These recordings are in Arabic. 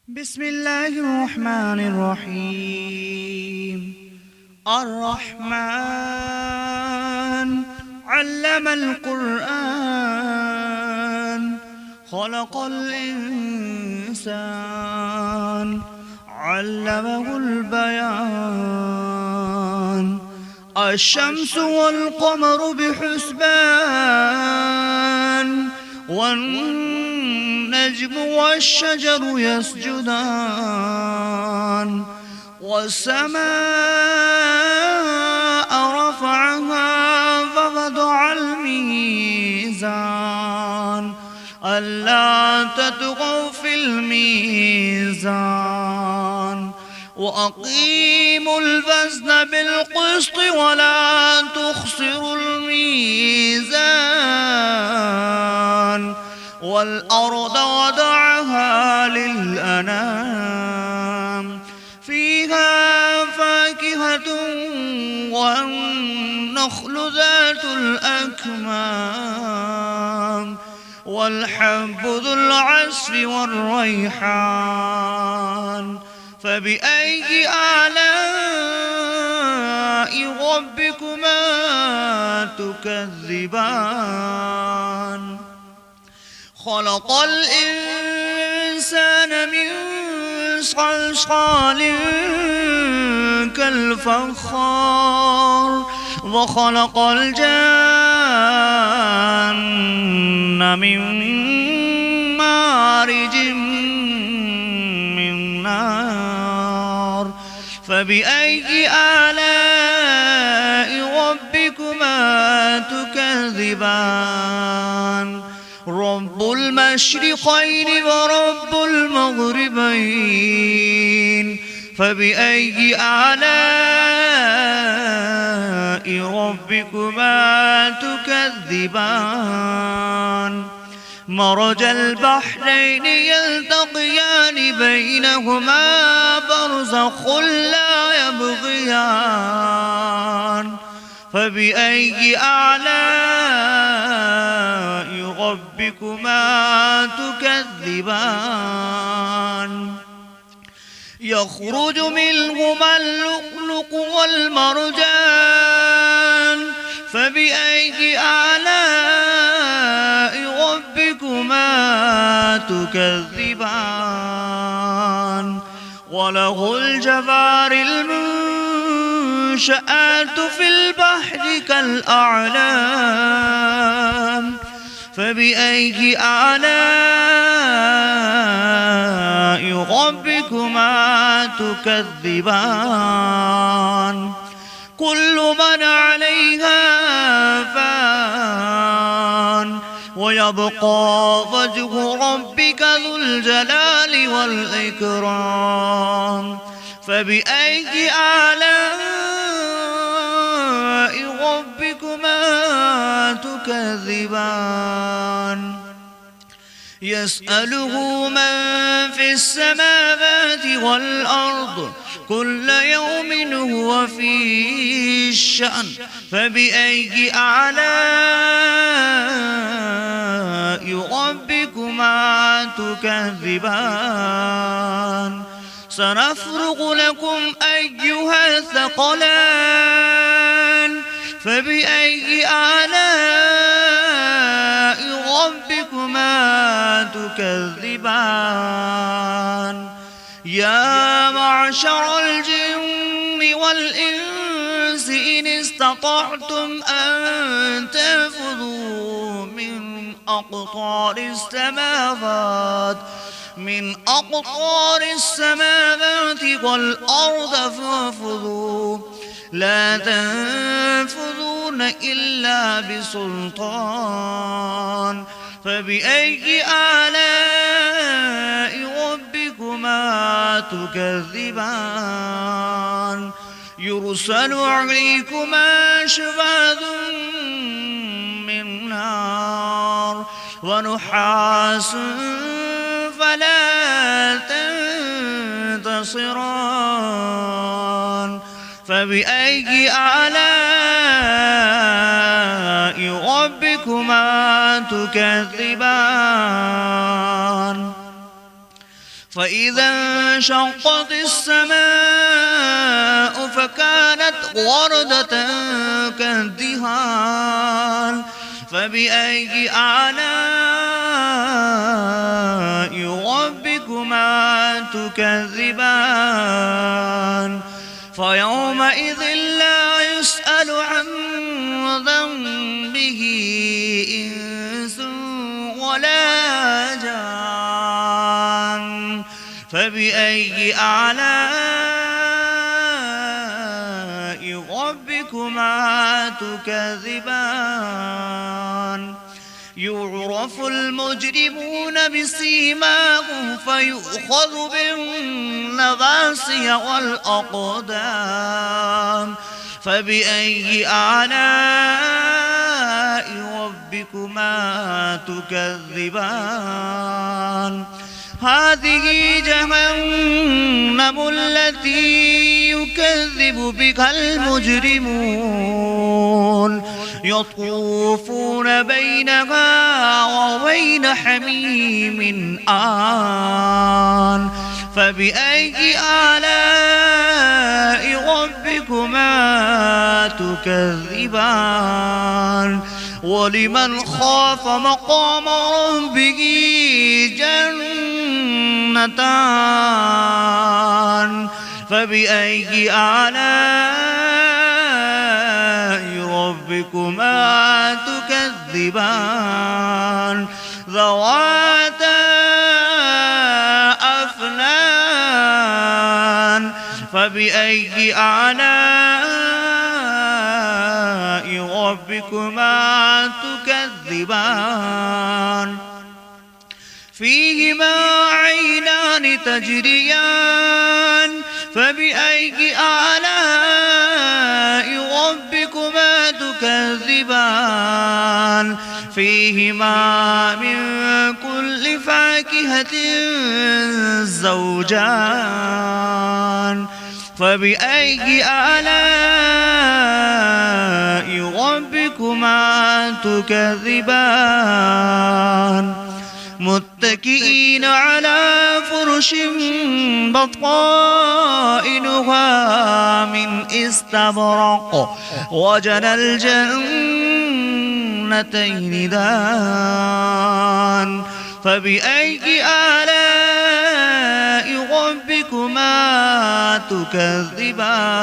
بسم الله الرحمن الرحيم. الرحمن علم القرآن، خلق الإنسان، علمه البيان. الشمس والقمر بحسبان، والنجم والشجر يسجدان. والسماء رفعها فوضع الميزان، ألا تطغوا في الميزان. وأقيموا الوزن بالقسط ولا تخسروا الميزان. والأرض وضعها للأنام، فيها فاكهة والنخل ذات الأكمام، والحب ذو العصف والريحان. فبأي آلاء ربكما تكذبان؟ خلق الإنسان من صلصال كالفخار، وخلق الجان من مارج من نار. فبأي آلاء ربكما تكذبان؟ رب المشرقين ورب المغربين، فبأي آلاء ربكما تكذبان؟ مرج البحرين يلتقيان بينهما برزخ لا يبغيان. فبأي آلاء ربكما تكذبان؟ يخرج منهما اللؤلؤ والمرجان، فبأي آلاء ربكما تكذبان؟ وله الجوار المنشآت في البحر كالأعلام، فبأي آلاء ربكما تكذبان؟ كل من عليها فان، ويبقى وجه ربك ذو الجلال والإكرام. فبأي آلاء ربكما تكذبان؟ يسأله من في السماوات والأرض، كل يوم هو في شأن. فبأي آلاء ربكما تكذبان؟ سنفرغ لكم أيها الثقلان، فبأي آلاء ربكما تكذبان؟ يا معشر الجن والإنس إن استطعتم أن تنفذوا من أقطار السماوات والأرض فانفذوا، لا تنفذون إلا بسلطان. فبأي آلاء ربكما تكذبان؟ يرسل عليكما شواظ من نار ونحاس فلا تنتصران. فبأي آلاء ربكما تكذبان؟ فإذا انشقت السماء فكانت وردة كالدهان فبأي آلاء ربكما تكذبان فيومئذ لا يسأل عن ذنبه إنس ولا جان فبأي آلاء ربكما تكذبان يعرف المجرمون بسيماهم فيؤخذ بالنواصي والأقدام فبأي آلاء ربكما تكذبان هذه جهنم التي يكذب بها المجرمون يطوفون بينها وبين حميم آن فبأي آلاء ربكما تكذبان ولمن خاف مقام ربه جنتان فبأي آلاء ربكما تكذبان ذواتا أفنان فبأي آلاء ربكما تكذبان فيهما عينان تجريان فبأي آلاء ربكما تكذبان فيهما من كل فاكهة زوجان فبأي آلاء ربكما تكذبان متكئين على فرش بطائنها من استبرق وجنى الجنتين دان فبأي آلاء ربكما تكذبان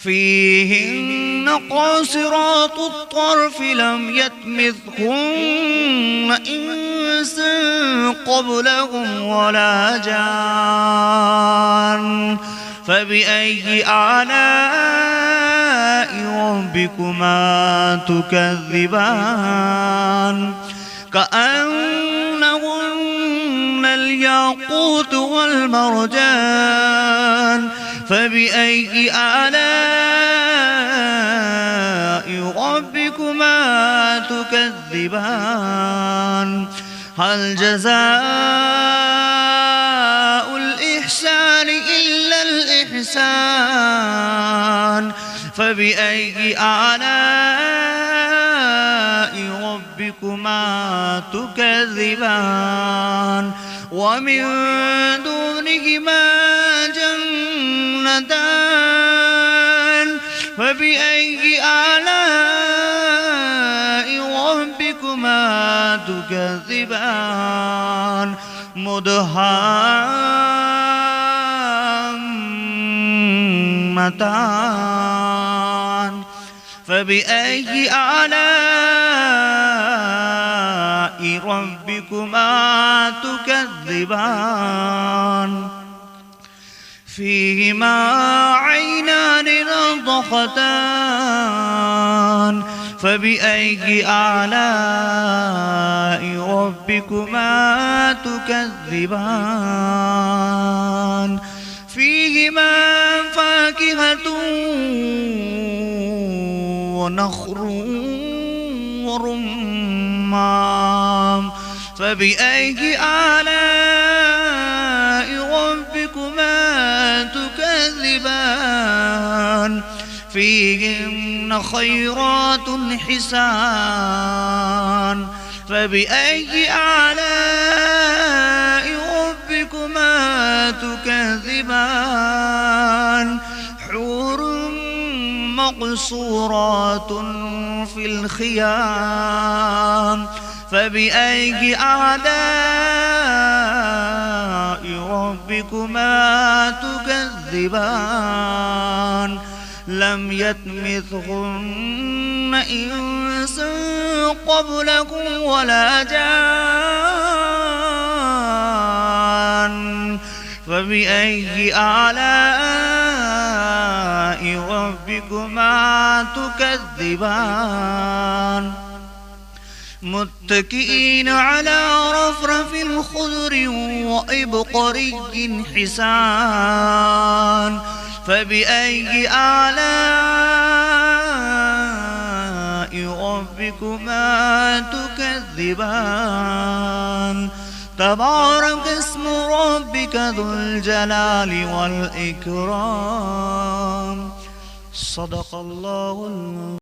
فيهن قاصرات الطرف لم يطمثهن إنس قبلهم ولا جان فبأي آلاء ربكما تكذبان كأنهن الياقوت والمرجان فبأي آلاء ربكما تكذبان هل جزاء الإحسان إلا الإحسان فبأي آلاء ربكما تكذبان ومن دونهما جنتان فبأي آلاء ربكما تكذبان مدهامتان فبأي آلاء ربكما تكذبان فيهما عينان نضختان فبأي آلاء ربكما تكذبان فيهما فاكهة ونخل ورمان فبأي آلاء ربكما تكذبان فيهن خيرات حسان فبأي آلاء تكذبان حور مقصورات في الخيام فبأي آلاء ربكما تكذبان لم يطمثهن إنس قبلكم ولا جان فبأي آلاء ربكما تكذبان متكئين على رفرف خضر وإبقري حسان فبأي آلاء ربكما تكذبان تبارك اسم ربك ذو الجلال والإكرام صدق الله